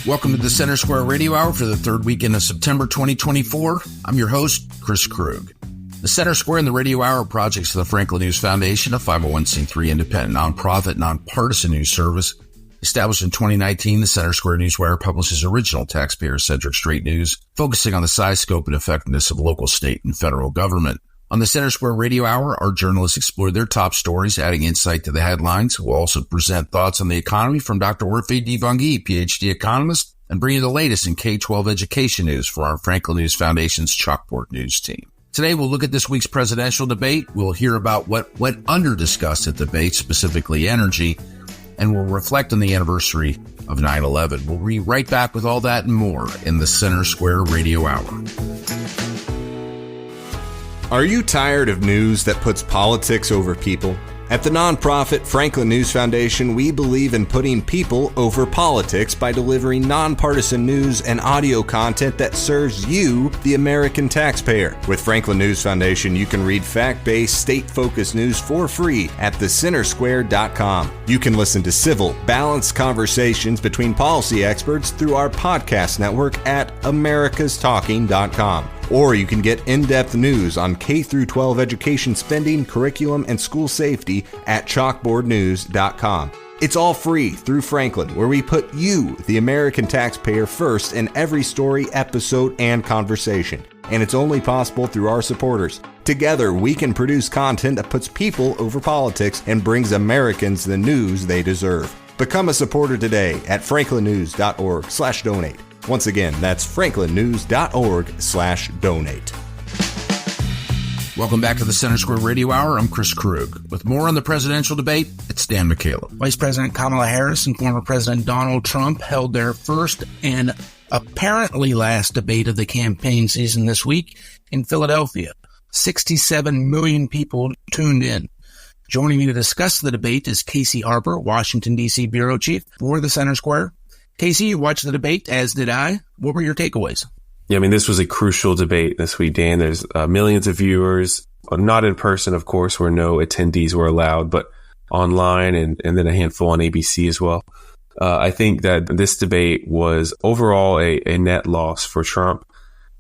Welcome to the Center Square Radio Hour for the third weekend of September 2024. I'm your host, Chris Krug. The Center Square and the Radio Hour are projects of the Franklin News Foundation, a 501c3 independent nonprofit, nonpartisan news service. Established in 2019, the Center Square Newswire publishes original taxpayer-centric straight news, focusing on the size, scope, and effectiveness of local, state, and federal government. On the Center Square Radio Hour, our journalists explore their top stories, adding insight to the headlines. We'll also present thoughts on the economy from Dr. Orphe Divounguy, PhD economist, and bring you the latest in K-12 education news for our Franklin News Foundation's Chalkboard News team. Today, we'll look at this week's presidential debate. We'll hear about what went under-discussed at the debate, specifically energy, and we'll reflect on the anniversary of 9/11. We'll be right back with all that and more in the Center Square Radio Hour. Are you tired of news that puts politics over people? At the nonprofit Franklin News Foundation, we believe in putting people over politics by delivering nonpartisan news and audio content that serves you, the American taxpayer. With Franklin News Foundation, you can read fact-based, state-focused news for free at thecentersquare.com. You can listen to civil, balanced conversations between policy experts through our podcast network at americastalking.com. Or you can get in-depth news on K-12 education spending, curriculum, and school safety at chalkboardnews.com. It's all free through Franklin, where we put you, the American taxpayer, first in every story, episode, and conversation. And it's only possible through our supporters. Together, we can produce content that puts people over politics and brings Americans the news they deserve. Become a supporter today at franklinnews.org/donate. Once again, that's franklinnews.org/donate. Welcome back to the Center Square Radio Hour. I'm Chris Krug. With more on the presidential debate, it's Dan McCaleb. Vice President Kamala Harris and former President Donald Trump held their first and apparently last debate of the campaign season this week in Philadelphia. 67 million people tuned in. Joining me to discuss the debate is Casey Harper, Washington, D.C. Bureau Chief for the Center Square. Casey, you watched the debate, as did I. What were your takeaways? Yeah, I mean, this was a crucial debate this week, Dan. There's millions of viewers, not in person, of course, where no attendees were allowed, but online and then a handful on ABC as well. I think that this debate was overall a net loss for Trump.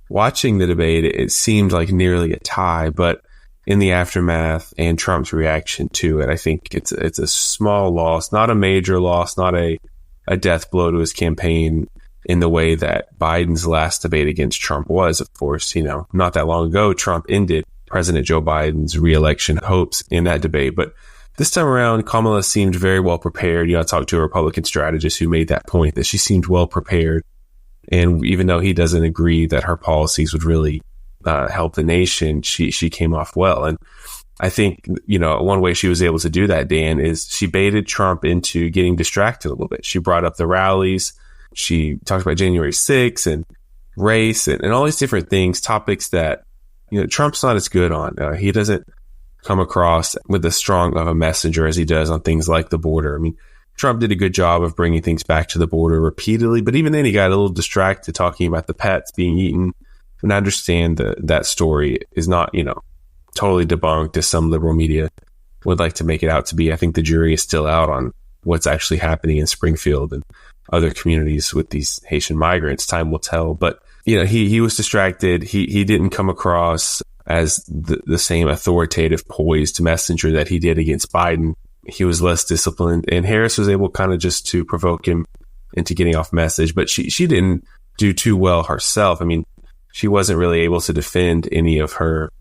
Watching the debate, it seemed like nearly a tie, but in the aftermath and Trump's reaction to it, I think it's a small loss, not a major loss, not a death blow to his campaign in the way that Biden's last debate against Trump was. Of course, not that long ago, Trump ended President Joe Biden's reelection hopes in that debate. But this time around, Kamala seemed very well prepared. I talked to a Republican strategist who made that point, that she seemed well prepared. And even though he doesn't agree that her policies would really help the nation, she came off well. And I think, one way she was able to do that, Dan, is she baited Trump into getting distracted a little bit. She brought up the rallies. She talked about January 6th and race and all these different things, topics that, Trump's not as good on. He doesn't come across with as strong of a messenger as he does on things like the border. I mean, Trump did a good job of bringing things back to the border repeatedly, but even then he got a little distracted talking about the pets being eaten. And I understand that story is not, totally debunked as some liberal media would like to make it out to be. I think the jury is still out on what's actually happening in Springfield and other communities with these Haitian migrants. Time will tell. But, he was distracted. He didn't come across as the same authoritative, poised messenger that he did against Biden. He was less disciplined, and Harris was able kind of just to provoke him into getting off message. But she didn't do too well herself. I mean, she wasn't really able to defend any of her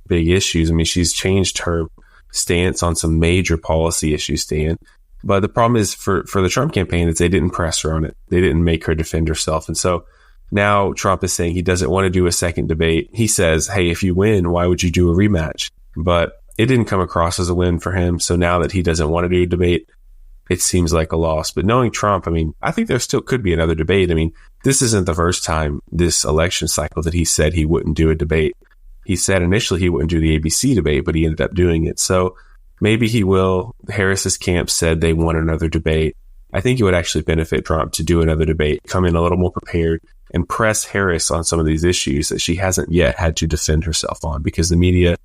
big issues. I mean, she's changed her stance on some major policy issues, Dan. But the problem is for the Trump campaign is they didn't press her on it. They didn't make her defend herself. And so now Trump is saying he doesn't want to do a second debate. He says, hey, if you win, why would you do a rematch? But it didn't come across as a win for him. So now that he doesn't want to do a debate, it seems like a loss. But knowing Trump, I mean, I think there still could be another debate. I mean, this isn't the first time this election cycle that he said he wouldn't do a debate. He said initially he wouldn't do the ABC debate, but he ended up doing it. So maybe he will. Harris's camp said they want another debate. I think it would actually benefit Trump to do another debate, come in a little more prepared, and press Harris on some of these issues that she hasn't yet had to defend herself on, because the media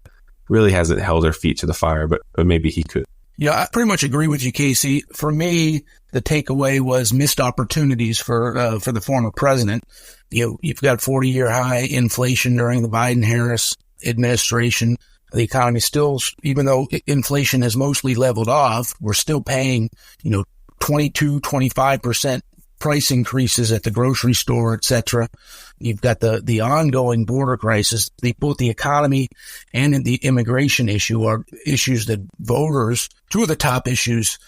really hasn't held her feet to the fire, but maybe he could. Yeah, I pretty much agree with you, Casey. For me, the takeaway was missed opportunities for the former president. You've got 40-year high inflation during the Biden-Harris administration. The economy still, even though inflation has mostly leveled off, we're still paying, 22, 25% price increases at the grocery store, et cetera. You've got the ongoing border crisis. Both the economy and the immigration issue are issues that voters, two of the top issues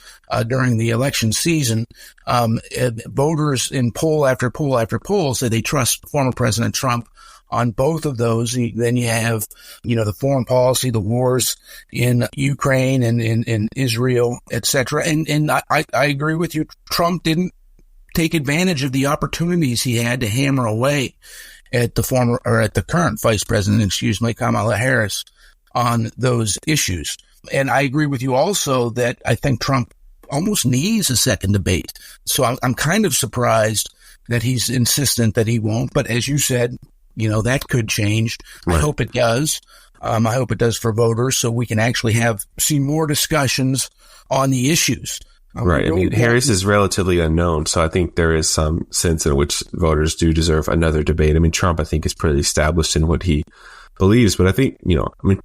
during the election season. Voters in poll after poll after poll say they trust former President Trump on both of those. Then you have, the foreign policy, the wars in Ukraine and in Israel, et cetera. And I agree with you. Trump didn't take advantage of the opportunities he had to hammer away at the current vice president, Kamala Harris, on those issues. And I agree with you also that I think Trump almost needs a second debate. So I'm kind of surprised that he's insistent that he won't. But as you said, that could change. Right. I hope it does. I hope it does for voters so we can actually see more discussions on the issues. Right. I mean, Harris is relatively unknown, so I think there is some sense in which voters do deserve another debate. I mean, Trump, I think, is pretty established in what he believes, but I think,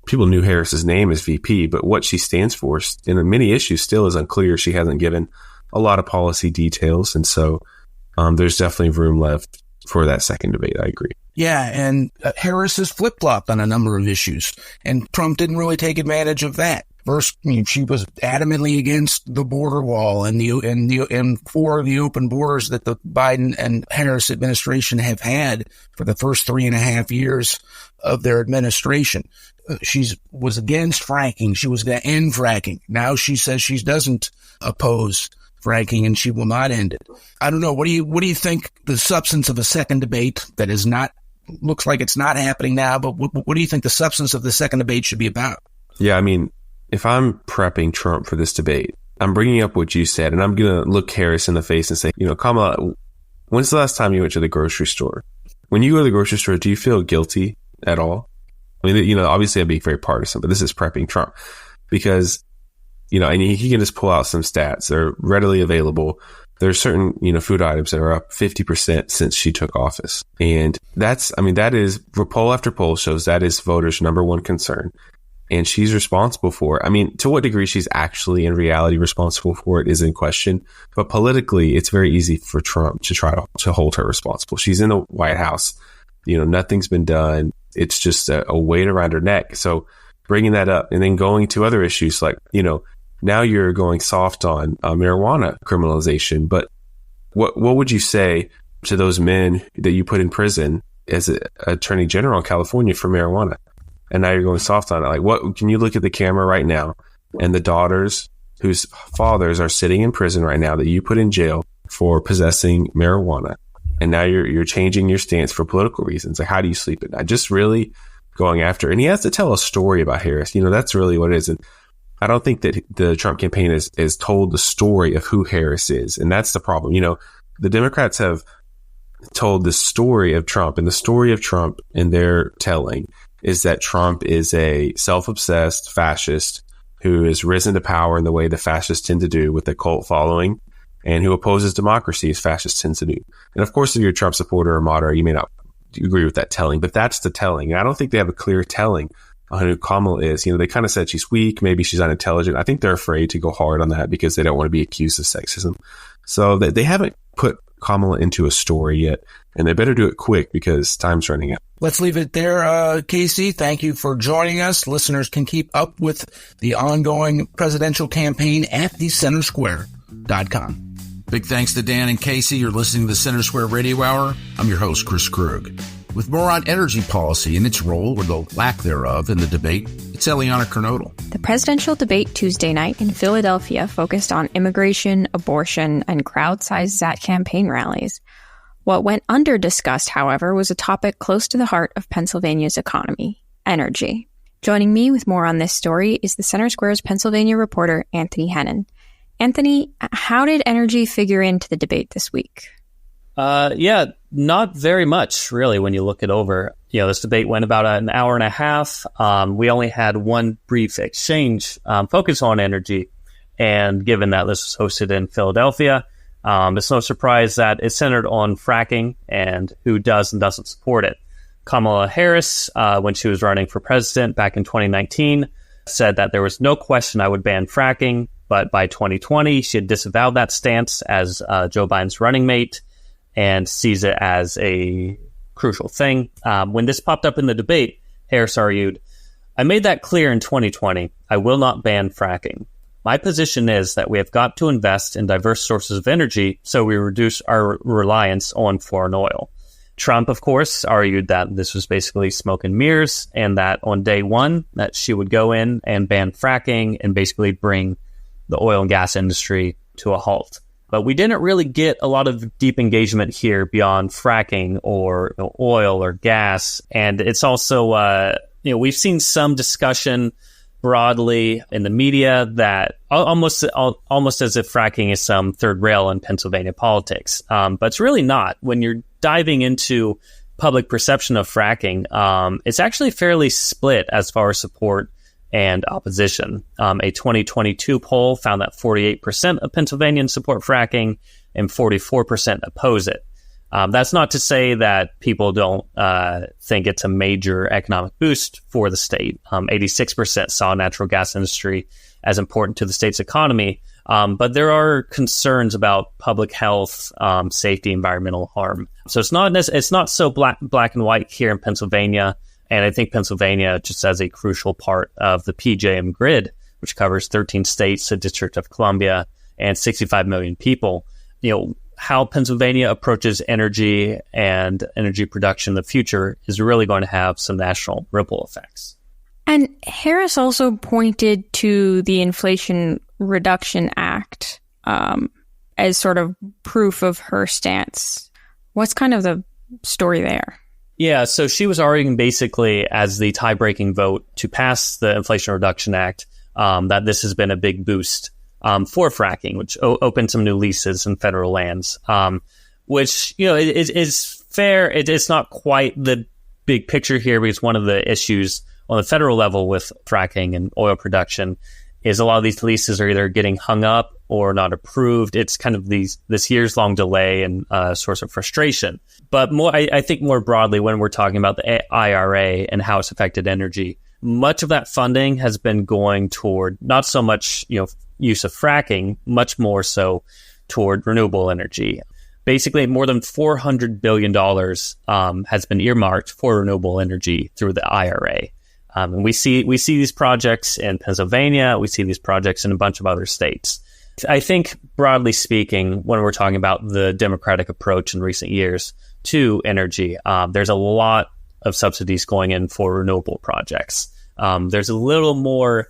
people knew Harris's name as VP, but what she stands for in many issues still is unclear. She hasn't given a lot of policy details, and so there's definitely room left for that second debate. I agree. Yeah, and Harris has flip-flopped on a number of issues, and Trump didn't really take advantage of that. First, she was adamantly against the border wall and for the open borders that the Biden and Harris administration have had for the first 3.5 years of their administration. She was against fracking. She was going to end fracking. Now she says she doesn't oppose fracking and she will not end it. I don't know. What do you think the substance of a second debate that is not, looks like it's not happening now, but what do you think the substance of the second debate should be about? Yeah, I mean, if I'm prepping Trump for this debate, I'm bringing up what you said, and I'm going to look Harris in the face and say, Kamala, when's the last time you went to the grocery store? When you go to the grocery store, do you feel guilty at all? I mean, obviously I'd be very partisan, but this is prepping Trump because, and he can just pull out some stats. They're readily available. There are certain, food items that are up 50% since she took office. And that is, poll after poll shows that is voters' number one concern. And she's responsible for it. To what degree she's actually in reality responsible for it is in question. But politically, it's very easy for Trump to try to hold her responsible. She's in the White House. Nothing's been done. It's just a weight around her neck. So bringing that up and then going to other issues like, now you're going soft on marijuana criminalization. But what would you say to those men that you put in prison as an attorney general in California for marijuana? And now you're going soft on it. Like, what can you look at the camera right now and the daughters whose fathers are sitting in prison right now that you put in jail for possessing marijuana? And now you're changing your stance for political reasons. Like, how do you sleep at night? Just really going after it. And he has to tell a story about Harris. That's really what it is. And I don't think that the Trump campaign has told the story of who Harris is. And that's the problem. The Democrats have told the story of Trump, and the story of Trump in their telling is that Trump is a self-obsessed fascist who has risen to power in the way the fascists tend to do with a cult following and who opposes democracy as fascists tend to do. And of course, if you're a Trump supporter or moderate, you may not agree with that telling, but that's the telling. And I don't think they have a clear telling on who Kamala is. They kind of said she's weak, maybe she's unintelligent. I think they're afraid to go hard on that because they don't want to be accused of sexism. So they haven't put Kamala into a story yet, and they better do it quick because time's running out. Let's leave it there, Casey. Thank you for joining us. Listeners can keep up with the ongoing presidential campaign at thecentersquare.com. Big thanks to Dan and Casey. You're listening to the Center Square Radio Hour. I'm your host, Chris Krug. With more on energy policy and its role or the lack thereof in the debate, it's Eliana Kernodle. The presidential debate Tuesday night in Philadelphia focused on immigration, abortion, and crowd-sized at campaign rallies. What went under-discussed, however, was a topic close to the heart of Pennsylvania's economy, energy. Joining me with more on this story is the Center Square's Pennsylvania reporter, Anthony Hennon. Anthony, how did energy figure into the debate this week? Not very much, really, when you look it over. This debate went about an hour and a half. We only had one brief exchange focus on energy. And given that this was hosted in Philadelphia, it's no surprise that it's centered on fracking and who does and doesn't support it. Kamala Harris, when she was running for president back in 2019, said that there was no question I would ban fracking. But by 2020, she had disavowed that stance as Joe Biden's running mate and sees it as a crucial thing. When this popped up in the debate, Harris argued, I made that clear in 2020. I will not ban fracking. My position is that we have got to invest in diverse sources of energy so we reduce our reliance on foreign oil. Trump, of course, argued that this was basically smoke and mirrors and that on day one that she would go in and ban fracking and basically bring the oil and gas industry to a halt. But we didn't really get a lot of deep engagement here beyond fracking or oil or gas. And it's also, we've seen some discussion broadly in the media that almost as if fracking is some third rail in Pennsylvania politics. But it's really not. When you're diving into public perception of fracking, it's actually fairly split as far as support and opposition. A 2022 poll found that 48% of Pennsylvanians support fracking and 44% oppose it. That's not to say that people don't think it's a major economic boost for the state. 86% saw natural gas industry as important to the state's economy, but there are concerns about public health, safety, environmental harm. So it's not so black and white here in Pennsylvania. And I think Pennsylvania, just as a crucial part of the PJM grid, which covers 13 states, the District of Columbia, and 65 million people, how Pennsylvania approaches energy and energy production in the future is really going to have some national ripple effects. And Harris also pointed to the Inflation Reduction Act as sort of proof of her stance. What's kind of the story there? Yeah, so she was arguing basically as the tie-breaking vote to pass the Inflation Reduction Act that this has been a big boost for fracking, which opened some new leases in federal lands, which is fair. It's not quite the big picture here because one of the issues on the federal level with fracking and oil production is a lot of these leases are either getting hung up or not approved. It's kind of this years-long delay and source of frustration. But I think more broadly, when we're talking about the IRA and how it's affected energy, much of that funding has been going toward not so much use of fracking, much more so toward renewable energy. Basically, more than $400 billion has been earmarked for renewable energy through the IRA. And we see these projects in Pennsylvania. We see these projects in a bunch of other states. I think, broadly speaking, when we're talking about the Democratic approach in recent years to energy, there's a lot of subsidies going in for renewable projects. There's a little more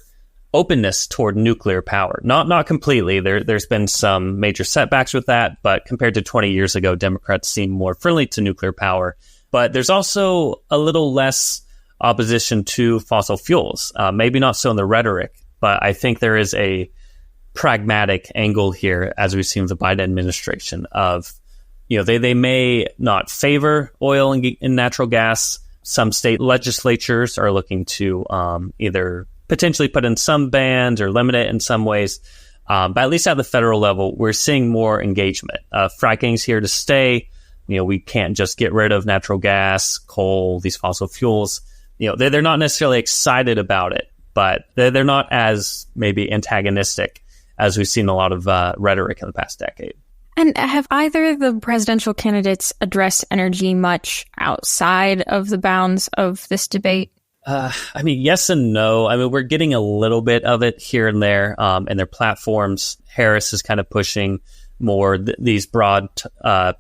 openness toward nuclear power. Not completely. There's been some major setbacks with that, but compared to 20 years ago, Democrats seem more friendly to nuclear power. But there's also a little less opposition to fossil fuels. Maybe not so in the rhetoric, but I think there is a pragmatic angle here, as we've seen with the Biden administration, of they may not favor oil and natural gas. Some state legislatures are looking to either potentially put in some bans or limit it in some ways. But at least at the federal level, we're seeing more engagement. Fracking's here to stay. We can't just get rid of natural gas, coal, these fossil fuels. They're not necessarily excited about it, but they're not as maybe antagonistic as we've seen a lot of rhetoric in the past decade. And have either of the presidential candidates addressed energy much outside of the bounds of this debate? Yes and no. We're getting a little bit of it here and there in their platforms. Harris is kind of pushing more these broad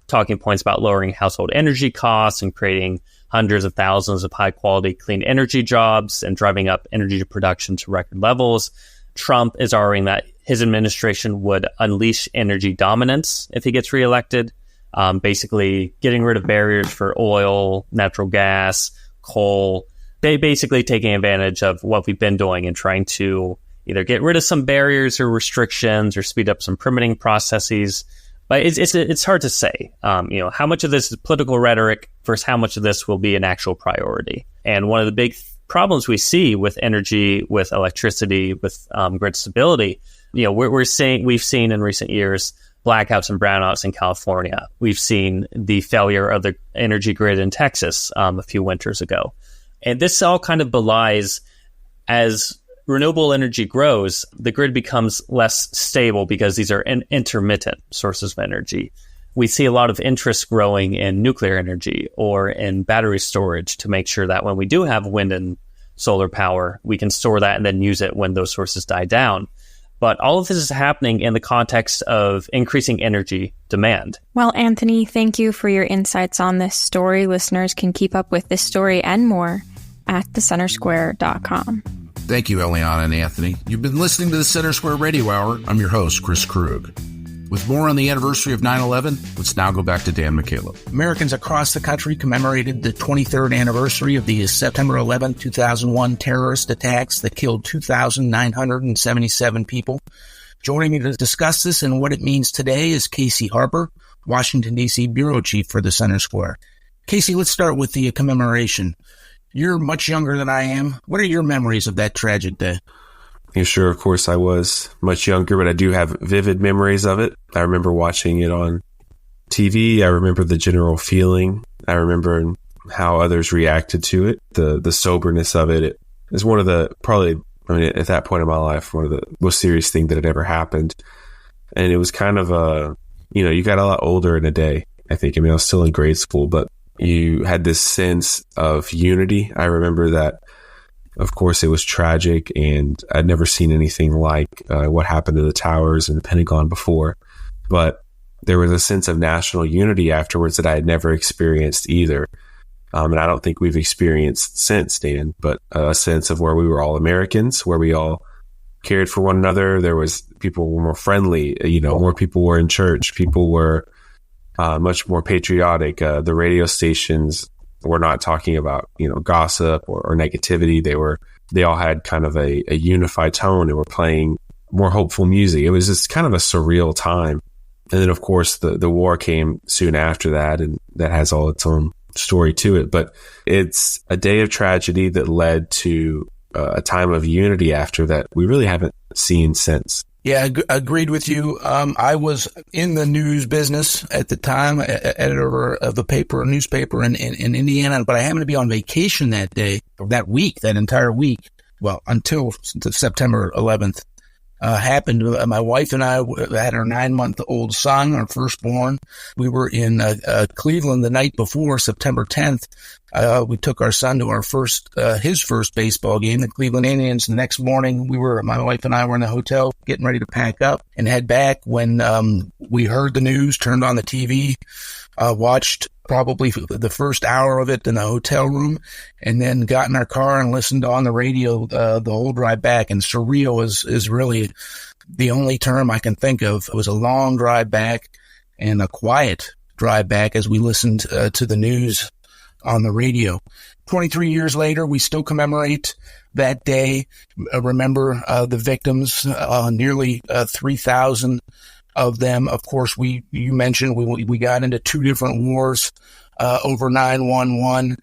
talking points about lowering household energy costs and creating hundreds of thousands of high-quality clean energy jobs and driving up energy production to record levels. Trump is arguing that his administration would unleash energy dominance if he gets reelected, basically getting rid of barriers for oil, natural gas, coal. They basically taking advantage of what we've been doing and trying to either get rid of some barriers or restrictions or speed up some permitting processes. But it's hard to say, how much of this is political rhetoric versus how much of this will be an actual priority. And one of the big problems we see with energy, with electricity, with grid stability, we've seen in recent years blackouts and brownouts in California. We've seen the failure of the energy grid in Texas a few winters ago. And this all kind of belies, as renewable energy grows, the grid becomes less stable because these are intermittent sources of energy. We see a lot of interest growing in nuclear energy or in battery storage to make sure that when we do have wind and solar power, we can store that and then use it when those sources die down. But all of this is happening in the context of increasing energy demand. Well, Anthony, thank you for your insights on this story. Listeners can keep up with this story and more at thecentersquare.com. Thank you, Eliana and Anthony. You've been listening to the Center Square Radio Hour. I'm your host, Chris Krug. With more on the anniversary of 9/11, let's now go back to Dan McCaleb. Americans across the country commemorated the 23rd anniversary of the September 11, 2001 terrorist attacks that killed 2,977 people. Joining me to discuss this and what it means today is Casey Harper, Washington, D.C. Bureau Chief for the Center Square. Casey, let's start with the commemoration. You're much younger than I am. What are your memories of that tragic day? Yeah, sure, of course, I was much younger, but I do have vivid memories of it. I remember watching it on TV. I remember the general feeling. I remember how others reacted to it, the soberness of it. It is one of the, at that point in my life, one of the most serious things that had ever happened. And it was kind of you got a lot older in a day, I think. I was still in grade school, but you had this sense of unity. I remember that. Of course, it was tragic, and I'd never seen anything like what happened to the towers and the Pentagon before. But there was a sense of national unity afterwards that I had never experienced either. And I don't think we've experienced since, Dan, but a sense of where we were all Americans, where we all cared for one another. People were more friendly, more people were in church. People were much more patriotic. The radio stations were not talking about, gossip or negativity. They all had kind of a unified tone and were playing more hopeful music. It was just kind of a surreal time. And then, of course, the war came soon after that, and that has all its own story to it. But it's a day of tragedy that led to a time of unity after that we really haven't seen since. Yeah, agreed with you. I was in the news business at the time, editor of the newspaper in Indiana, but I happened to be on vacation that day, or that entire week. Well, until September 11th happened. My wife and I had our 9-month-old son, our firstborn. We were in Cleveland the night before, September 10th. We took our son to his first baseball game, the Cleveland Indians. The next morning, my wife and I were in the hotel getting ready to pack up and head back when we heard the news, turned on the TV, watched probably the first hour of it in the hotel room, and then got in our car and listened on the radio the whole drive back. And surreal is really the only term I can think of. It was a long drive back and a quiet drive back as we listened to the news on the radio. 23 years later, we still commemorate that day. Remember the victims, nearly 3,000 of them. Of course, you mentioned we got into 2 different wars over 9/11.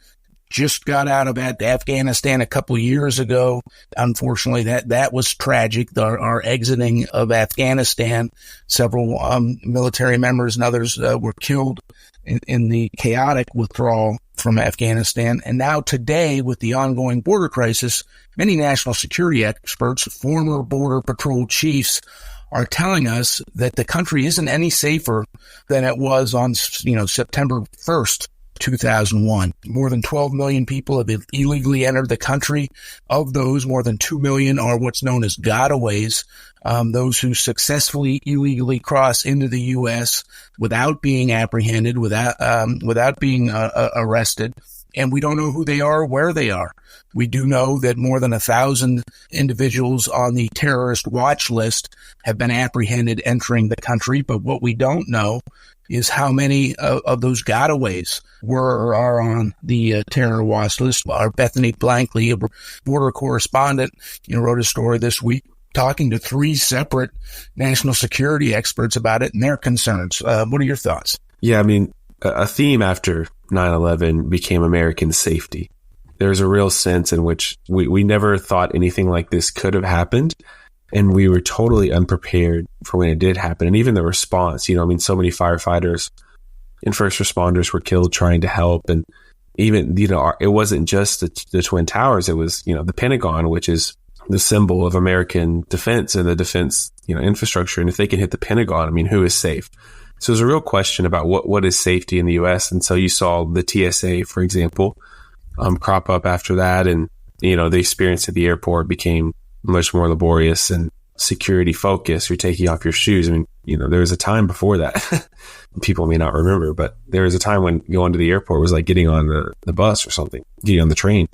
Just got out of Afghanistan a couple years ago. Unfortunately, that was tragic. Our exiting of Afghanistan, several military members and others were killed in the chaotic withdrawal from Afghanistan. And now today, with the ongoing border crisis, many national security experts, former Border Patrol chiefs, are telling us that the country isn't any safer than it was on, September 1st, 2001. More than 12 million people have illegally entered the country. Of those, more than 2 million are what's known as gotaways, those who successfully illegally cross into the U.S. without being apprehended, without being arrested. And we don't know who they are or where they are. We do know that more than 1,000 individuals on the terrorist watch list have been apprehended entering the country. But what we don't know is how many of those gotaways were or are on the terror watch list. Our Bethany Blankley, a border correspondent, wrote a story this week talking to 3 separate national security experts about it and their concerns. What are your thoughts? Yeah, a theme after 9/11 became American safety. There's a real sense in which we never thought anything like this could have happened. And we were totally unprepared for when it did happen. And even the response, so many firefighters and first responders were killed trying to help. And even, it wasn't just the Twin Towers. It was, the Pentagon, which is the symbol of American defense and the defense, infrastructure. And if they can hit the Pentagon, who is safe? So there's a real question about what is safety in the U.S. And so you saw the TSA, for example, crop up after that. And, the experience at the airport became much more laborious and security focused. You're taking off your shoes. There was a time before that. People may not remember, but there was a time when going to the airport was like getting on the bus or something, getting on the train,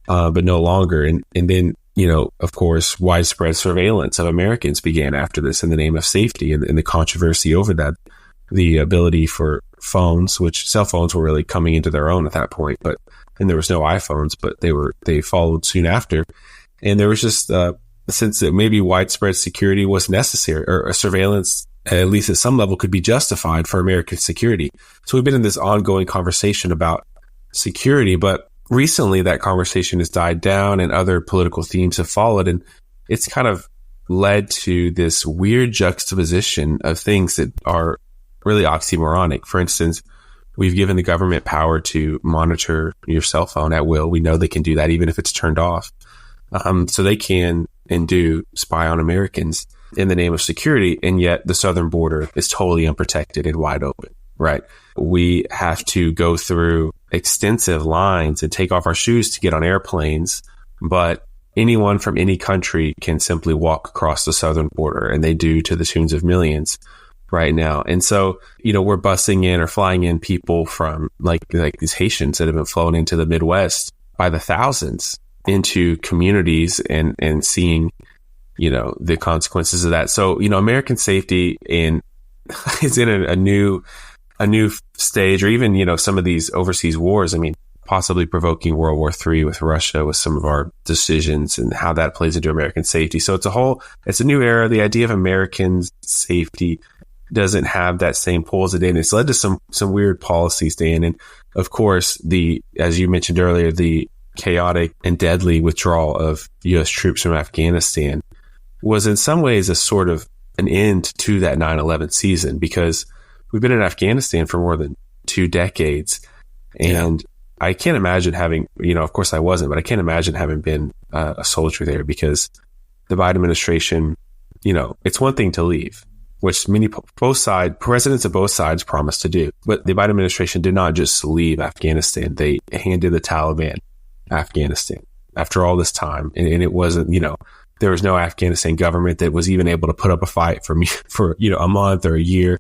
but no longer. And then, of course, widespread surveillance of Americans began after this in the name of safety, and the controversy over that, the ability for phones, which cell phones were really coming into their own at that point, and there was no iPhones, but they followed soon after. And there was just a sense that maybe widespread security was necessary, or surveillance, at least at some level, could be justified for American security. So we've been in this ongoing conversation about security, but recently that conversation has died down and other political themes have followed. And it's kind of led to this weird juxtaposition of things that are really oxymoronic. For instance, we've given the government power to monitor your cell phone at will. We know they can do that even if it's turned off. So they can and do spy on Americans in the name of security. And yet the southern border is totally unprotected and wide open, right? We have to go through extensive lines and take off our shoes to get on airplanes. But anyone from any country can simply walk across the southern border, and they do to the tunes of millions right now. And so, we're busing in or flying in people from like these Haitians that have been flown into the Midwest by the thousands into communities and seeing, the consequences of that. So, American safety is in a new stage, or even, some of these overseas wars. Possibly provoking World War III with Russia with some of our decisions and how that plays into American safety. So it's a new era. The idea of American safety doesn't have that same pull as it did. And it's led to some weird policies, Dan. And of course, as you mentioned earlier, the chaotic and deadly withdrawal of U.S. troops from Afghanistan was in some ways a sort of an end to that 9/11 season, because we've been in Afghanistan for more than 2 decades. And I can't imagine having, of course I wasn't, but I can't imagine having been a soldier there, because the Biden administration, it's one thing to leave, which presidents of both sides promised to do. But the Biden administration did not just leave Afghanistan. They handed the Taliban Afghanistan after all this time. And it wasn't, there was no Afghanistan government that was even able to put up a fight for a month or a year.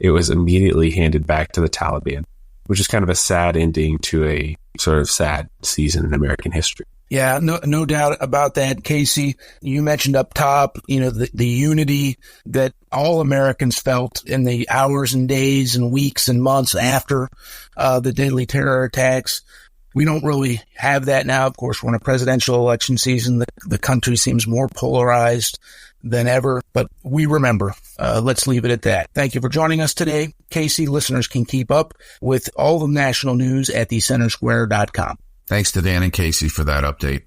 It was immediately handed back to the Taliban, which is kind of a sad ending to a sort of sad season in American history. Yeah, no doubt about that, Casey. You mentioned up top, the unity that all Americans felt in the hours and days and weeks and months after the deadly terror attacks. We don't really have that now. Of course, we're in a presidential election season. The country seems more polarized than ever, but we remember. Let's leave it at that. Thank you for joining us today. Casey, listeners can keep up with all the national news at thecentersquare.com. Thanks to Dan and Casey for that update.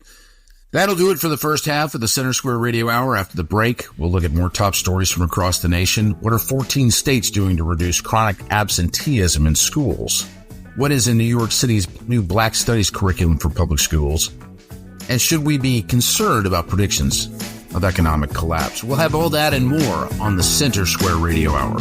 That'll do it for the first half of the Center Square Radio Hour. After the break, we'll look at more top stories from across the nation. What are 14 states doing to reduce chronic absenteeism in schools? What is in New York City's new Black Studies curriculum for public schools? And should we be concerned about predictions of economic collapse? We'll have all that and more on the Center Square Radio Hour.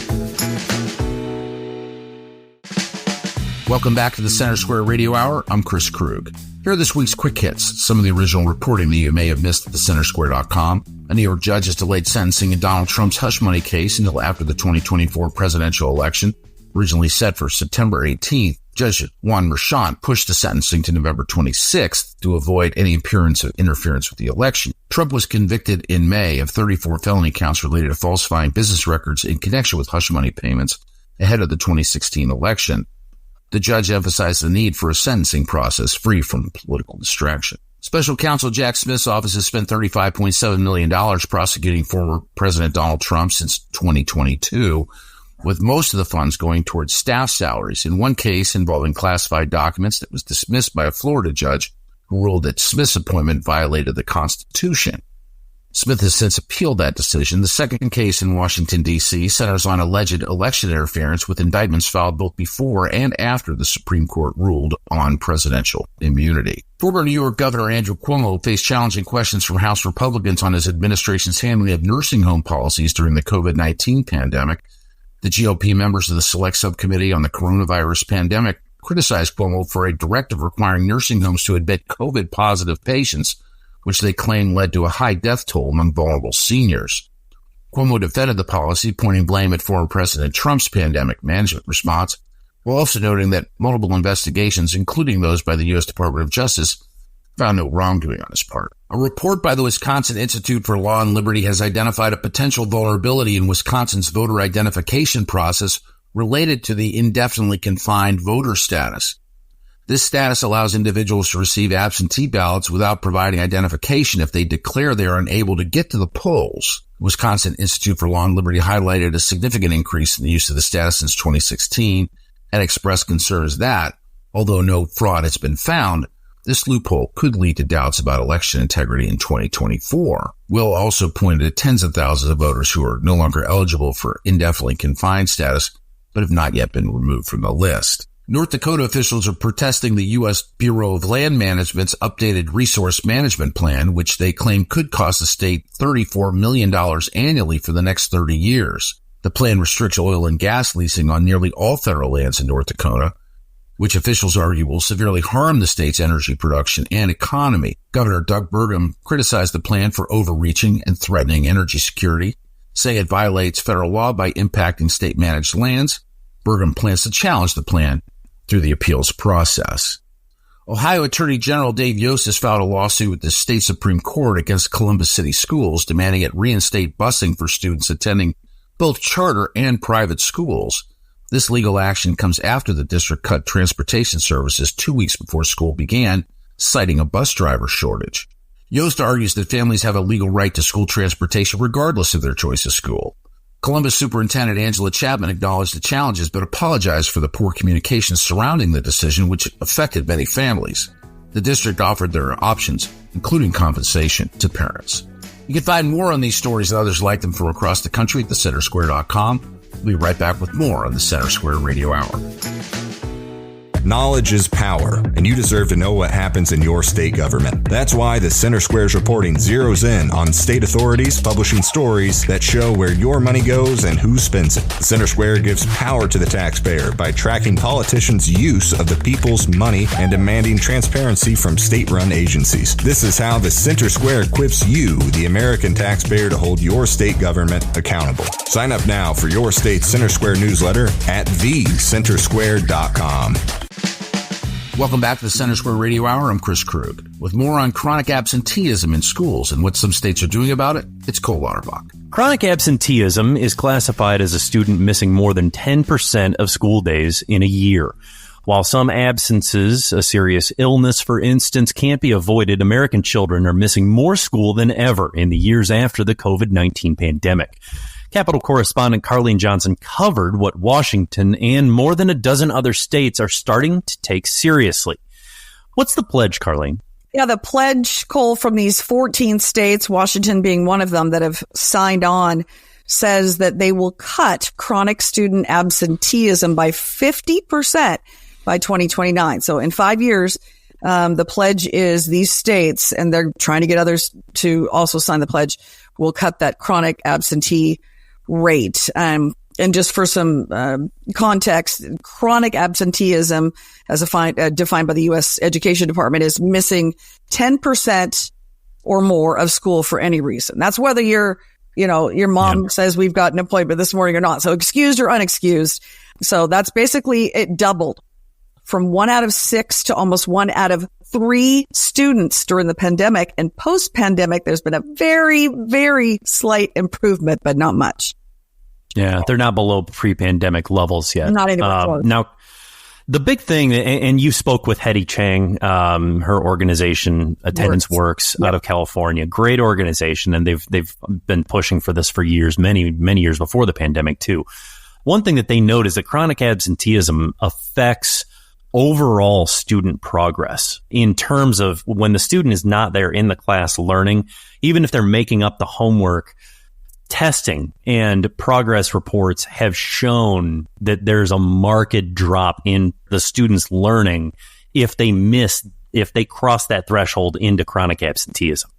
Welcome back to the Center Square Radio Hour. I'm Chris Krug. Here are this week's quick hits, some of the original reporting that you may have missed at thecentersquare.com. A New York judge has delayed sentencing in Donald Trump's hush money case until after the 2024 presidential election, originally set for September 18th. Judge Juan Merchan pushed the sentencing to November 26th to avoid any appearance of interference with the election. Trump was convicted in May of 34 felony counts related to falsifying business records in connection with hush money payments ahead of the 2016 election. The judge emphasized the need for a sentencing process free from political distraction. Special counsel Jack Smith's office has spent $35.7 million prosecuting former President Donald Trump since 2022, with most of the funds going towards staff salaries. In one case involving classified documents that was dismissed by a Florida judge who ruled that Smith's appointment violated the Constitution. Smith has since appealed that decision. The second case in Washington, D.C. centers on alleged election interference with indictments filed both before and after the Supreme Court ruled on presidential immunity. Former New York Governor Andrew Cuomo faced challenging questions from House Republicans on his administration's handling of nursing home policies during the COVID-19 pandemic. The GOP members of the Select Subcommittee on the Coronavirus Pandemic criticized Cuomo for a directive requiring nursing homes to admit COVID-positive patients, which they claim led to a high death toll among vulnerable seniors. Cuomo defended the policy, pointing blame at former President Trump's pandemic management response, while also noting that multiple investigations, including those by the U.S. Department of Justice, found no wrongdoing on his part. A report by the Wisconsin Institute for Law and Liberty has identified a potential vulnerability in Wisconsin's voter identification process related to the indefinitely confined voter status. This status allows individuals to receive absentee ballots without providing identification if they declare they are unable to get to the polls. The Wisconsin Institute for Law and Liberty highlighted a significant increase in the use of the status since 2016 and expressed concerns that, although no fraud has been found, this loophole could lead to doubts about election integrity in 2024. Will also pointed to tens of thousands of voters who are no longer eligible for indefinitely confined status, but have not yet been removed from the list. North Dakota officials are protesting the U.S. Bureau of Land Management's updated resource management plan, which they claim could cost the state $34 million annually for the next 30 years. The plan restricts oil and gas leasing on nearly all federal lands in North Dakota, which officials argue will severely harm the state's energy production and economy. Governor Doug Burgum criticized the plan for overreaching and threatening energy security, saying it violates federal law by impacting state-managed lands. Burgum plans to challenge the plan through the appeals process. Ohio Attorney General Dave Yost has filed a lawsuit with the state Supreme Court against Columbus City Schools, demanding it reinstate busing for students attending both charter and private schools. This legal action comes after the district cut transportation services 2 weeks before school began, citing a bus driver shortage. Yost argues that families have a legal right to school transportation regardless of their choice of school. Columbus Superintendent Angela Chapman acknowledged the challenges but apologized for the poor communication surrounding the decision, which affected many families. The district offered their options, including compensation, to parents. You can find more on these stories and others like them from across the country at thecentersquare.com. We'll be right back with more on the Center Square Radio Hour. Knowledge is power, and you deserve to know what happens in your state government. That's why the Center Square's reporting zeroes in on state authorities publishing stories that show where your money goes and who spends it. The Center Square gives power to the taxpayer by tracking politicians' use of the people's money and demanding transparency from state-run agencies. This is how the Center Square equips you, the American taxpayer, to hold your state government accountable. Sign up now for your state's Center Square newsletter at thecentersquare.com. Welcome back to the Center Square Radio Hour. I'm Chris Krug. With more on chronic absenteeism in schools and what some states are doing about it, it's Cole Lauterbach. Chronic absenteeism is classified as a student missing more than 10% of school days in a year. While some absences, a serious illness, for instance, can't be avoided, American children are missing more school than ever in the years after the COVID-19 pandemic. Capitol correspondent Carlene Johnson covered what Washington and more than a dozen other states are starting to take seriously. What's the pledge, Carlene? Yeah, the pledge, Cole, from these 14 states, Washington being one of them that have signed on, says that they will cut chronic student absenteeism by 50% by 2029. So in 5 years, the pledge is these states, and they're trying to get others to also sign the pledge, will cut that chronic absentee rate. And just for some context, chronic absenteeism, as defined by the U.S. Education Department, is missing 10% or more of school for any reason. That's whether your mom says we've got an appointment this morning or not. So excused or unexcused. So that's basically, it doubled from 1 out of 6 to almost 1 out of 3 students during the pandemic. And post-pandemic, there's been a very, very slight improvement, but not much. Yeah, they're not below pre-pandemic levels yet. Not anywhere close. Now, the big thing, and you spoke with Hetty Chang, her organization, Attendance Works, out of California. Great organization, and they've been pushing for this for years, many years before the pandemic too. One thing that they note is that chronic absenteeism affects overall student progress in terms of when the student is not there in the class learning, even if they're making up the homework, testing and progress reports have shown that there's a marked drop in the students' learning if they cross that threshold into chronic absenteeism.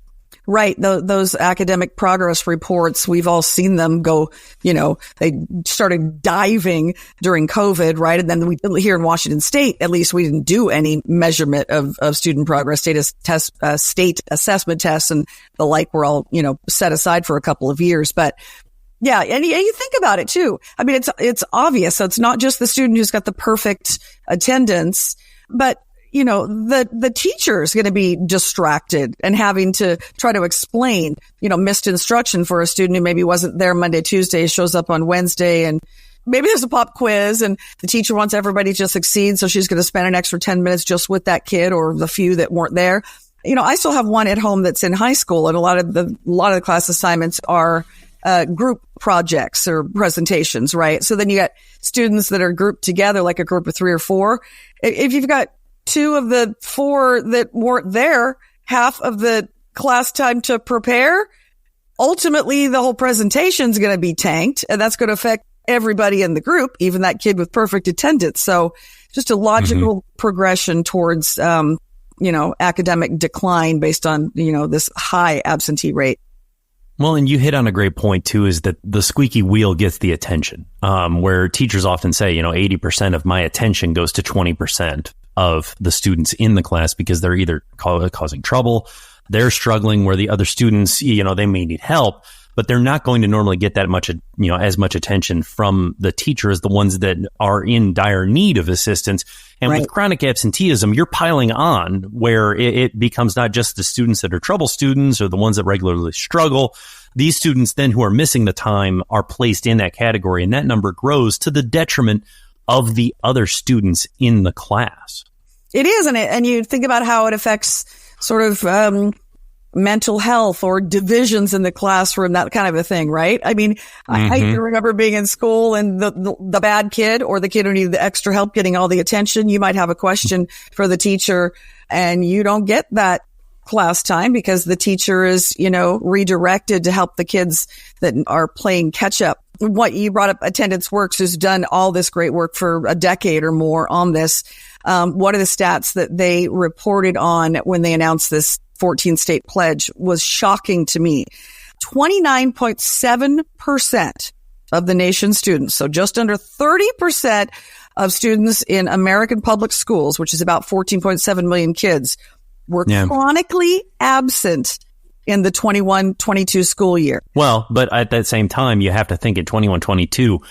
Right. Those academic progress reports, we've all seen them go, they started diving during COVID, right? And then here in Washington State, at least we didn't do any measurement of student progress. State assessment tests and the like were all, set aside for a couple of years. But yeah, and you think about it too. I mean, it's obvious. So it's not just the student who's got the perfect attendance, but the teacher is going to be distracted and having to try to explain, missed instruction for a student who maybe wasn't there Monday, Tuesday, shows up on Wednesday, and maybe there's a pop quiz and the teacher wants everybody to succeed. So she's going to spend an extra 10 minutes just with that kid or the few that weren't there. I still have one at home that's in high school, and a lot of the class assignments are group projects or presentations, right? So then you got students that are grouped together, like a group of 3 or 4. If you've got 2 of the 4 that weren't there, half of the class time to prepare, ultimately the whole presentation is going to be tanked, and that's going to affect everybody in the group, even that kid with perfect attendance. So just a logical progression towards, academic decline based on, this high absentee rate. Well, and you hit on a great point too, is that the squeaky wheel gets the attention, where teachers often say, 80% of my attention goes to 20% of the students in the class because they're either causing trouble, they're struggling, where the other students, they may need help, but they're not going to normally get that much, as much attention from the teacher as the ones that are in dire need of assistance. And With chronic absenteeism, you're piling on where it becomes not just the students that are trouble students or the ones that regularly struggle. These students then who are missing the time are placed in that category, and that number grows to the detriment of the other students in the class. It is, and you think about how it affects sort of mental health or divisions in the classroom, that kind of a thing, right? I mean, I remember being in school and the bad kid or the kid who needed the extra help getting all the attention. You might have a question for the teacher and you don't get that class time because the teacher is, redirected to help the kids that are playing catch up. What you brought up, Attendance Works, who's done all this great work for a decade or more on this. One of the stats that they reported on when they announced this 14-state pledge was shocking to me. 29.7% of the nation's students, so just under 30% of students in American public schools, which is about 14.7 million kids, were chronically absent in the 21-22 school year. Well, but at that same time, you have to think in 21-22,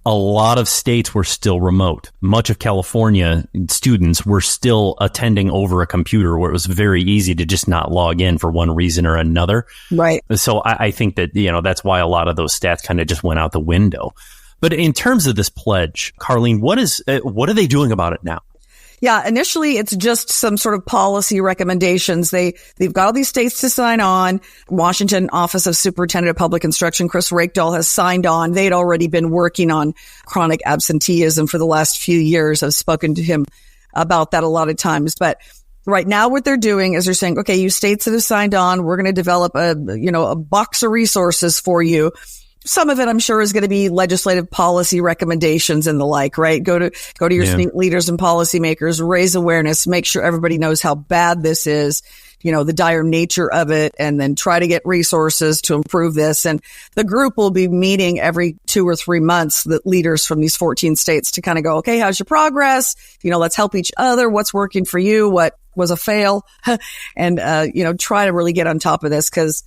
a lot of states were still remote. Much of California students were still attending over a computer where it was very easy to just not log in for one reason or another. Right. So I think that, that's why a lot of those stats kind of just went out the window. But in terms of this pledge, Carlene, what are they doing about it now? Yeah, initially it's just some sort of policy recommendations. They've got all these states to sign on. Washington Office of Superintendent of Public Instruction, Chris Rakedahl, has signed on. They'd already been working on chronic absenteeism for the last few years. I've spoken to him about that a lot of times. But right now what they're doing is they're saying, okay, you states that have signed on, we're going to develop a box of resources for you. Some of it, I'm sure, is going to be legislative policy recommendations and the like, right? Go to your state leaders and policymakers, raise awareness, make sure everybody knows how bad this is, the dire nature of it, and then try to get resources to improve this. And the group will be meeting every 2 or 3 months, the leaders from these 14 states, to kind of go, okay, how's your progress? Let's help each other. What's working for you? What was a fail? And, try to really get on top of this, because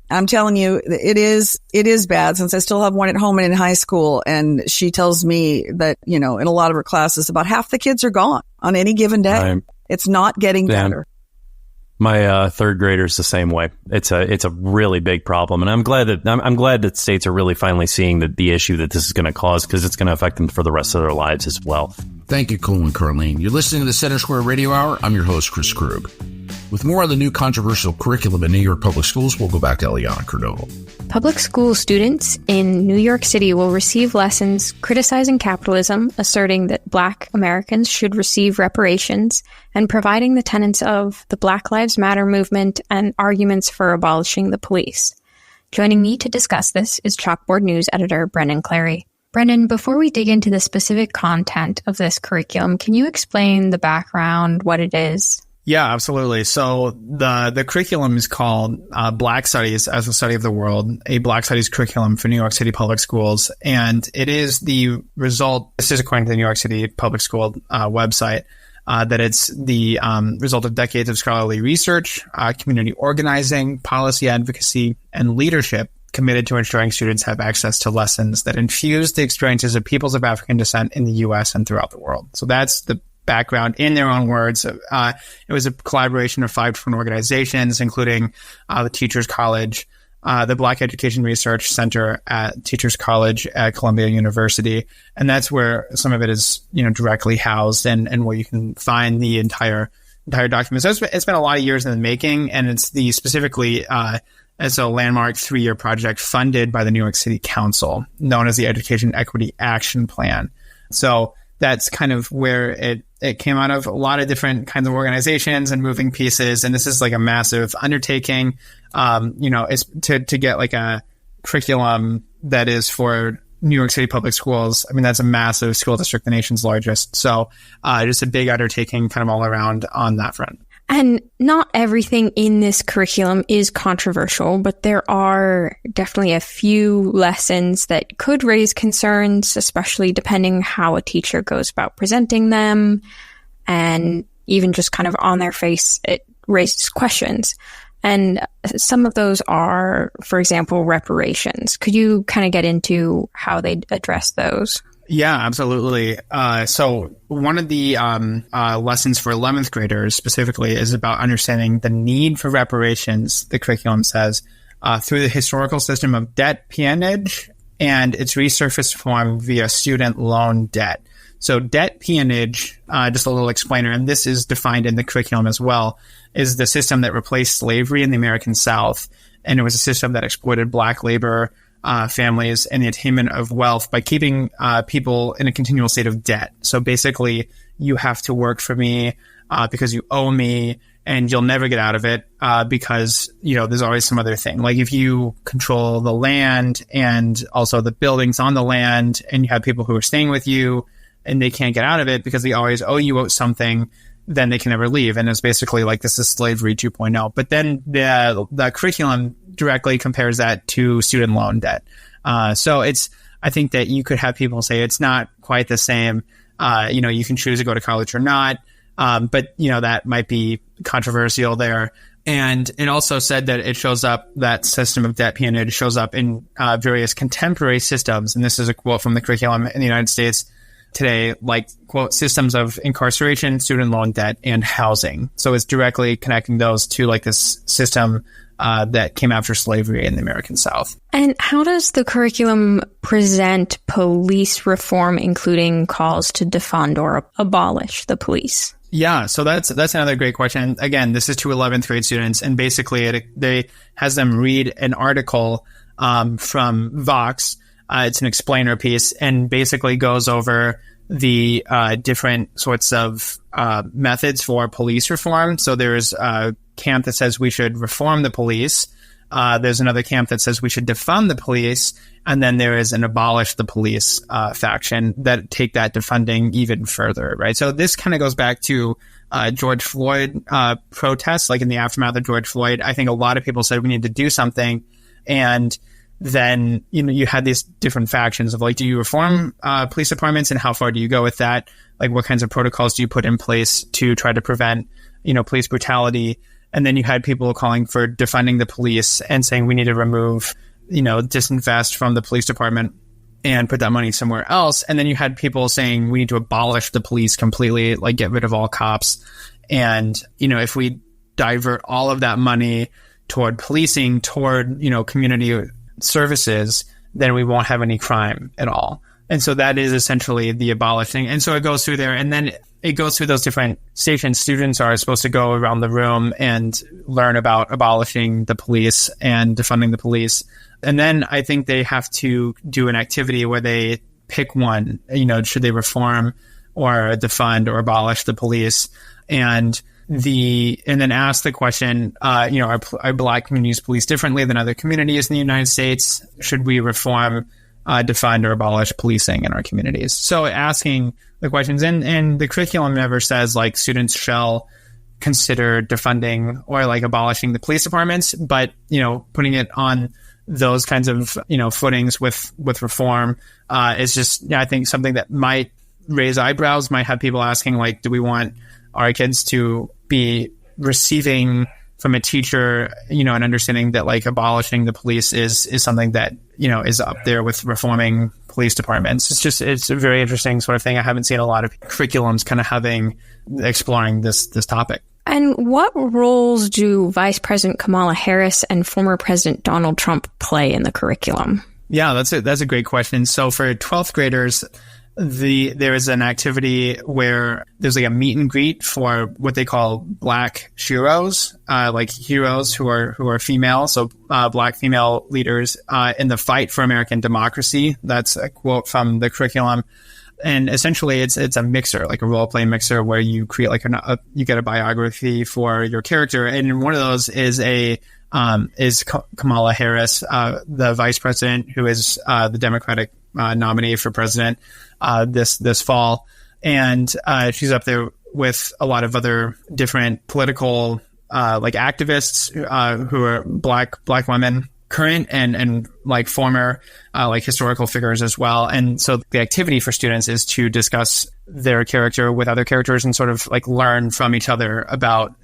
I'm telling you, it is bad, since I still have one at home and in high school. And she tells me that, in a lot of her classes, about half the kids are gone on any given day. It's not getting better. My third grader's the same way. It's a really big problem. And I'm glad that states are really finally seeing the issue that this is going to cause, because it's going to affect them for the rest of their lives as well. Thank you, Cole and Carlene. You're listening to the Center Square Radio Hour. I'm your host, Chris Krug. With more on the new controversial curriculum in New York public schools, we'll go back to Eliana Cordova. Public school students in New York City will receive lessons criticizing capitalism, asserting that Black Americans should receive reparations, and providing the tenets of the Black Lives Matter movement and arguments for abolishing the police. Joining me to discuss this is Chalkboard News editor Brendan Clary. Brendan, before we dig into the specific content of this curriculum, can you explain the background, what it is? Yeah, absolutely. So the curriculum is called Black Studies as a Study of the World, a Black Studies curriculum for New York City public schools. And it is the result, this is according to the New York City public school website, that it's the result of decades of scholarly research, community organizing, policy advocacy, and leadership committed to ensuring students have access to lessons that infuse the experiences of peoples of African descent in the U.S. and throughout the world. So that's the background in their own words. It was a collaboration of 5 different organizations, including the Teachers College, the Black Education Research Center at Teachers College at Columbia University. And that's where some of it is, directly housed and where you can find the entire document. So it's been a lot of years in the making, and it's specifically as a landmark 3-year project funded by the New York City Council, known as the Education Equity Action Plan. So that's kind of where it came out of, a lot of different kinds of organizations and moving pieces. And this is like a massive undertaking. It's to get like a curriculum that is for New York City public schools. I mean, that's a massive school district, the nation's largest. So just a big undertaking kind of all around on that front. And not everything in this curriculum is controversial, but there are definitely a few lessons that could raise concerns, especially depending how a teacher goes about presenting them. And even just kind of on their face, it raises questions. And some of those are, for example, reparations. Could you kind of get into how they address those? Yeah, absolutely. So one of the lessons for 11th graders specifically is about understanding the need for reparations, the curriculum says, through the historical system of debt peonage and its resurfaced form via student loan debt. So debt peonage, just a little explainer, and this is defined in the curriculum as well, is the system that replaced slavery in the American South. And it was a system that exploited Black labor, families, and the attainment of wealth by keeping people in a continual state of debt. So basically, you have to work for me because you owe me, and you'll never get out of it because, there's always some other thing. Like if you control the land and also the buildings on the land, and you have people who are staying with you and they can't get out of it because they always owe you something, then they can never leave. And it's basically like this is slavery 2.0. But then the curriculum directly compares that to student loan debt. So I think that you could have people say it's not quite the same. You can choose to go to college or not. But that might be controversial there. And it also said that it shows up, that system of debt peonage shows up in various contemporary systems. And this is a quote from the curriculum in the United States today, like, quote, systems of incarceration, student loan debt, and housing. So it's directly connecting those to like this system that came after slavery in the American South. And how does the curriculum present police reform, including calls to defund or abolish the police? Yeah, so that's another great question. Again, this is to 11th grade students, and basically they has them read an article from Vox. It's an explainer piece, and basically goes over the different sorts of methods for police reform. So there's a camp that says we should reform the police. There's another camp that says we should defund the police. And then there is an abolish the police faction that take that defunding even further, right? So this kind of goes back to George Floyd protests, like in the aftermath of George Floyd. I think a lot of people said we need to do something. And then, you had these different factions of like, do you reform police departments, and how far do you go with that? Like, what kinds of protocols do you put in place to try to prevent, police brutality? And then you had people calling for defunding the police and saying we need to remove, disinvest from the police department and put that money somewhere else. And then you had people saying we need to abolish the police completely, like get rid of all cops. And, if we divert all of that money toward policing, toward, community services, then we won't have any crime at all. And so that is essentially the abolishing. And so it goes through there. And then it goes through those different stations. Students are supposed to go around the room and learn about abolishing the police and defunding the police. And then I think they have to do an activity where they pick one, should they reform or defund or abolish the police? And then ask the question, are Black communities policed differently than other communities in the United States? Should we reform, defund, or abolish policing in our communities? So asking the questions, and the curriculum never says like students shall consider defunding or like abolishing the police departments, but putting it on those kinds of footings with reform is just, I think, something that might raise eyebrows, might have people asking like, do we want our kids to be receiving from a teacher, an understanding that like abolishing the police is something that, is up there with reforming police departments. It's a very interesting sort of thing. I haven't seen a lot of curriculums kind of exploring this topic. And what roles do Vice President Kamala Harris and former President Donald Trump play in the curriculum? Yeah, that's a great question. So for 12th graders, there is an activity where there's like a meet and greet for what they call Black heroes, like heroes who are female. So, Black female leaders, in the fight for American democracy. That's a quote from the curriculum. And essentially it's a mixer, like a role play mixer where you create like you get a biography for your character. And one of those is Kamala Harris, the vice president who is, the Democratic nominee for president this fall, and she's up there with a lot of other different political like activists who are black women, current and like former like historical figures as well. And so the activity for students is to discuss their character with other characters and sort of like learn from each other about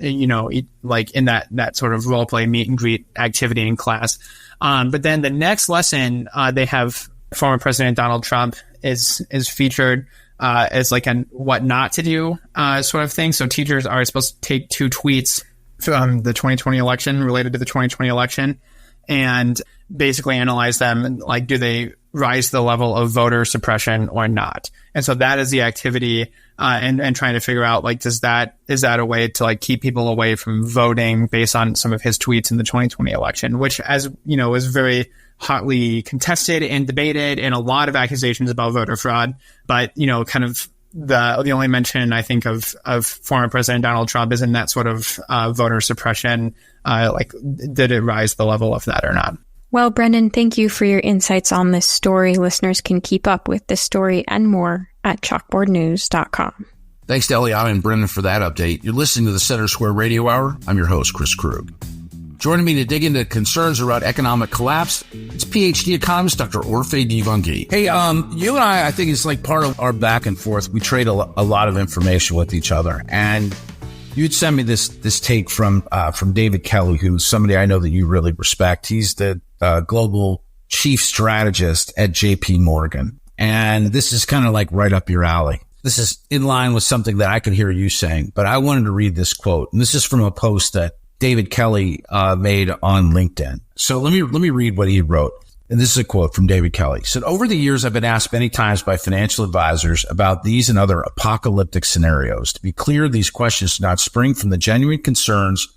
like in that sort of role play meet and greet activity in class. But then the next lesson they have former President Donald Trump is featured as like a what not to do sort of thing. So teachers are supposed to take 2 tweets from the 2020 election related to the 2020 election and basically analyze them and like, do they rise to the level of voter suppression or not? And so that is the activity and trying to figure out like, is that a way to like keep people away from voting based on some of his tweets in the 2020 election, which, as you know, was very hotly contested and debated, and a lot of accusations about voter fraud. But, kind of the only mention I think of former President Donald Trump is in that sort of voter suppression. Like, did it rise to the level of that or not? Well, Brendan, thank you for your insights on this story. Listeners can keep up with this story and more at chalkboardnews.com. Thanks to Eliana and Brendan for that update. You're listening to the Center Square Radio Hour. I'm your host, Chris Krug. Joining me to dig into concerns around economic collapse, it's PhD economist Dr. Orphe Divounguy. Hey, you and I think it's like part of our back and forth. We trade a lot of information with each other. And you'd send me this take from David Kelly, who's somebody I know that you really respect. He's the global chief strategist at JP Morgan. And this is kind of like right up your alley. This is in line with something that I could hear you saying, but I wanted to read this quote. And this is from a post that David Kelly made on LinkedIn. So let me read what he wrote. And this is a quote from David Kelly. He said, "Over the years, I've been asked many times by financial advisors about these and other apocalyptic scenarios. To be clear, these questions do not spring from the genuine concerns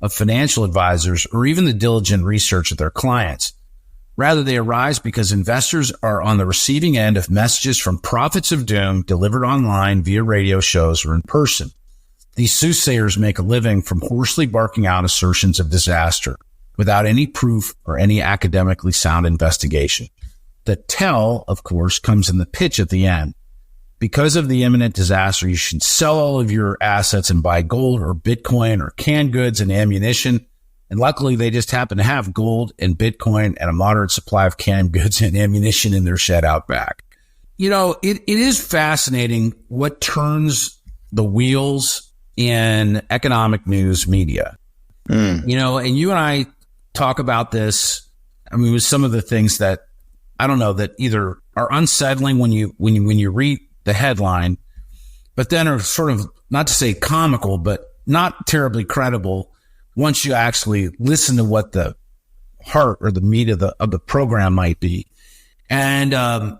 of financial advisors or even the diligent research of their clients. Rather, they arise because investors are on the receiving end of messages from prophets of doom delivered online via radio shows or in person. These soothsayers make a living from hoarsely barking out assertions of disaster without any proof or any academically sound investigation. The tell, of course, comes in the pitch at the end. Because of the imminent disaster, you should sell all of your assets and buy gold or Bitcoin or canned goods and ammunition. And luckily, they just happen to have gold and Bitcoin and a moderate supply of canned goods and ammunition in their shed out back." It is fascinating what turns the wheels in economic news media. And you and I talk about this. I mean, with some of the things that I don't know that either are unsettling when you read the headline, but then are sort of, not to say comical, but not terribly credible once you actually listen to what the heart or the meat of the program might be. And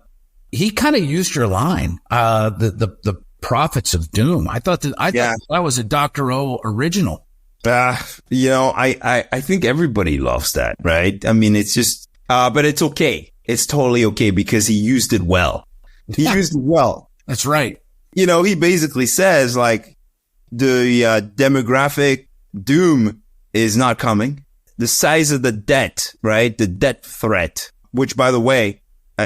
he kind of used your line. The Prophets of Doom. I thought that was a Dr. O original. I think everybody loves that, right? I mean, it's just, but it's okay. It's totally okay because he used it well. He used it well. That's right. He basically says like the demographic doom is not coming. The size of the debt, right? The debt threat, which by the way,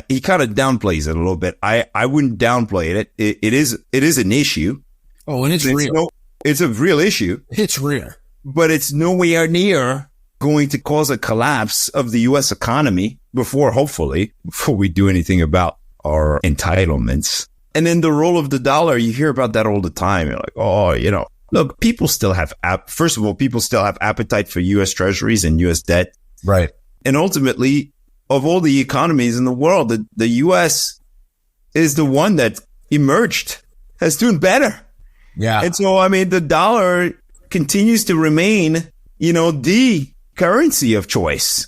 he kind of downplays it a little bit. I wouldn't downplay it. It is an issue. Oh, and it's real. It's a real issue. It's real. But it's nowhere near going to cause a collapse of the U.S. economy before we do anything about our entitlements. And then the role of the dollar, you hear about that all the time. You're like, look, people still have, first of all, people still have appetite for U.S. treasuries and U.S. debt. Right. And ultimately, of all the economies in the world, the U.S. is the one that emerged as doing better. Yeah. And so, I mean, the dollar continues to remain, the currency of choice,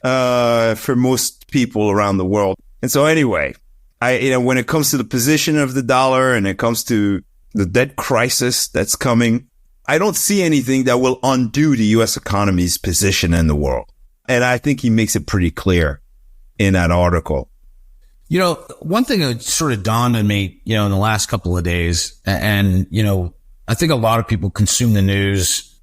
for most people around the world. And so anyway, when it comes to the position of the dollar and it comes to the debt crisis that's coming, I don't see anything that will undo the U.S. economy's position in the world. And I think he makes it pretty clear in that article. One thing that sort of dawned on me, in the last couple of days, and, I think a lot of people consume the news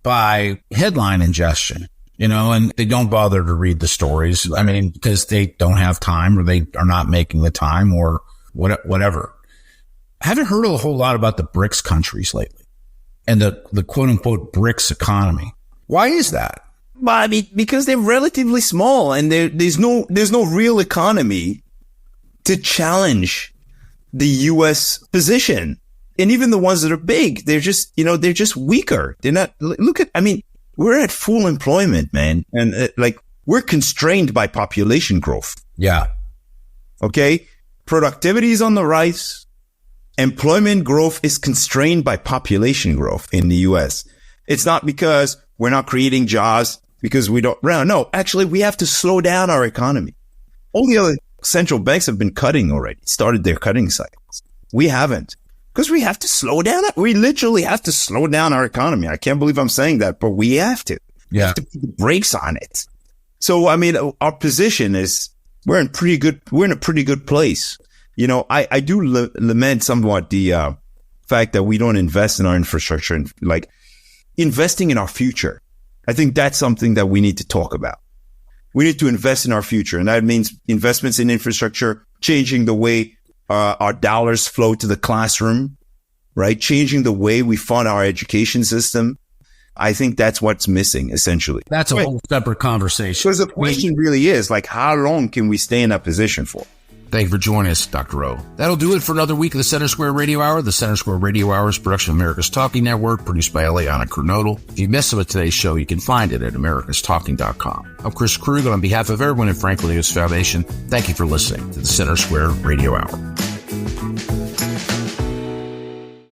by headline ingestion, and they don't bother to read the stories. I mean, because they don't have time or they are not making the time or whatever. I haven't heard a whole lot about the BRICS countries lately and the quote unquote BRICS economy. Why is that? Well, I mean, because they're relatively small and there's no real economy to challenge the U.S. position. And even the ones that are big, they're just weaker. They're not, we're at full employment, man. And we're constrained by population growth. Yeah. Okay. Productivity is on the rise. Employment growth is constrained by population growth in the U.S. It's not because we're not creating jobs because we don't, no, actually we have to slow down our economy. All the other central banks have been cutting already, started their cutting cycles. We haven't. Because we have to slow down. We literally have to slow down our economy. I can't believe I'm saying that, but we have to. Yeah. We have to put the brakes on it. So, I mean, our position is we're in a pretty good place. I do lament somewhat the fact that we don't invest in our infrastructure and investing in our future. I think that's something that we need to talk about. We need to invest in our future. And that means investments in infrastructure, changing the way our dollars flow to the classroom, right? Changing the way we fund our education system. I think that's what's missing, essentially. That's a whole separate conversation. Because the question really is, how long can we stay in that position for? Thank you for joining us, Dr. O. That'll do it for another week of the Center Square Radio Hour. The Center Square Radio Hour is a production of America's Talking Network, produced by Eliana Kernodle. If you missed some of today's show, you can find it at americastalking.com. I'm Chris Krug, and on behalf of everyone at Franklin News Foundation, thank you for listening to the Center Square Radio Hour.